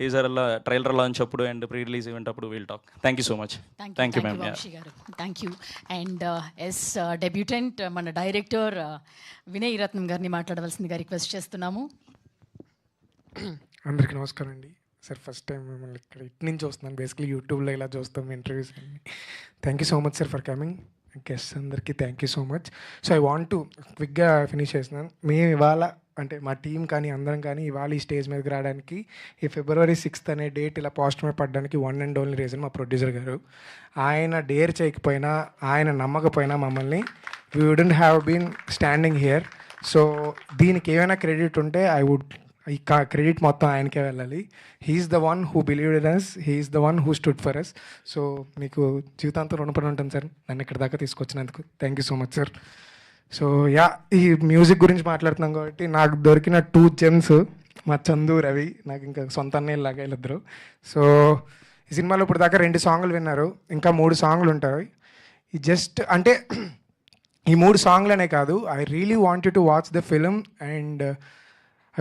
Teaser trailer launch అప్పుడు and pre release event అప్పుడు will talk. Thank you so much. Thank you ma'am. Vamsi garu, thank you. And as debutante మన director Vinay Ratnam గారిని మాట్లాడవలసిందిగా request చేస్తున్నాము. అందరికీ నమస్కారం అండి. సార్ ఫస్ట్ టైం మిమ్మల్ని ఇక్కడ ఇటు నుంచి చూస్తున్నాను. బేసిక్లీ యూట్యూబ్లో ఇలా చూస్తాం ఇంటర్వ్యూస్ అన్ని. Thank you so much sir for coming. Guest అందరికీ thank you so much. So I want to క్విక్గా ఫినిష్ చేస్తున్నాను. మేము ఇవాళ అంటే మా టీం కానీ అందరం కానీ ఇవాళ ఈ స్టేజ్ మీదకి రావడానికి ఈ February 6th అనే డేట్ ఇలా పోస్ట్ మీద పడడానికి వన్ అండ్ ఓన్లీ రీజన్ మా ప్రొడ్యూసర్ గారు. ఆయన డేర్ చేయకపోయినా, ఆయన నమ్మకపోయినా మమ్మల్ని we wouldn't have been standing here. So దీనికి ఏమైనా క్రెడిట్ ఉంటే ఈ క్రెడిట్ మొత్తం ఆయనకే వెళ్ళాలి. He's the one who believed in us, he's the one who stood for us. So మీకు జీవితాంతం రుణపడి ఉంటాను సార్ నన్ను ఇక్కడ దాకా తీసుకొచ్చినందుకు. Thank you so much sir. So yeah, ఈ మ్యూజిక్ గురించి మాట్లాడుతున్నాం కాబట్టి నాకు దొరికిన 2 gems మా చందు, రవి, నాకు ఇంకా సొంత అన్నయ్యలాగా వీళ్ళిద్దరు. సో ఈ సినిమాలో ఇప్పుడు దాకా 2 సాంగ్లు విన్నారు, ఇంకా 3 సాంగ్లు ఉంటాయి. ఈ జస్ట్ అంటే ఈ 3 సాంగ్లనే కాదు, I really want you to watch the film and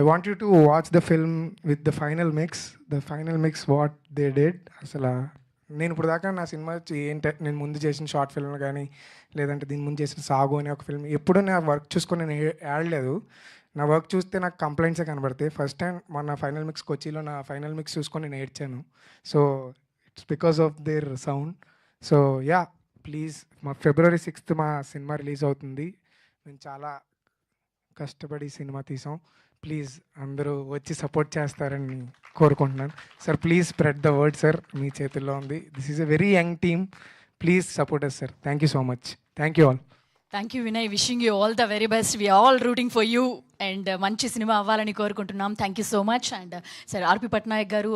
I want you to watch the film with the final mix what they did. అసలు నేను ఇప్పుడు దాకా నా సినిమా ఏంటి, నేను ముందు చేసిన షార్ట్ ఫిల్మ్ కానీ లేదంటే దీని ముందు చేసిన సాగు అనే ఒక ఫిల్మ్ ఎప్పుడూ నా వర్క్ చూసుకొని నేను ఆడలేదు. నా వర్క్ చూస్తే నాకు కంప్లైంట్సే కనబడతాయి. ఫస్ట్ టైం మొన్న ఫైనల్ మిక్స్ కొచ్చిలో నా ఫైనల్ మిక్స్ చూసుకొని నేను ఏడ్చాను. So it's because of their sound. So yeah, please మా February 6th మా సినిమా రిలీజ్ అవుతుంది. మేము చాలా కష్టపడి సినిమా తీసాం. ప్లీజ్ అందరూ వచ్చి సపోర్ట్ చేస్తారని కోరుకుంటున్నాను sir. Please spread the word sir, మీ చేతుల్లో ఉంది. This is a very young team. Please support us sir. Thank you so much. Thank you all. Thank you Vinay, wishing you all the very best. We are all rooting for you and మంచి సినిమా అవ్వాలని కోరుకుంటున్నాం. థ్యాంక్ you so మచ్. And sir RP Patnaik గారు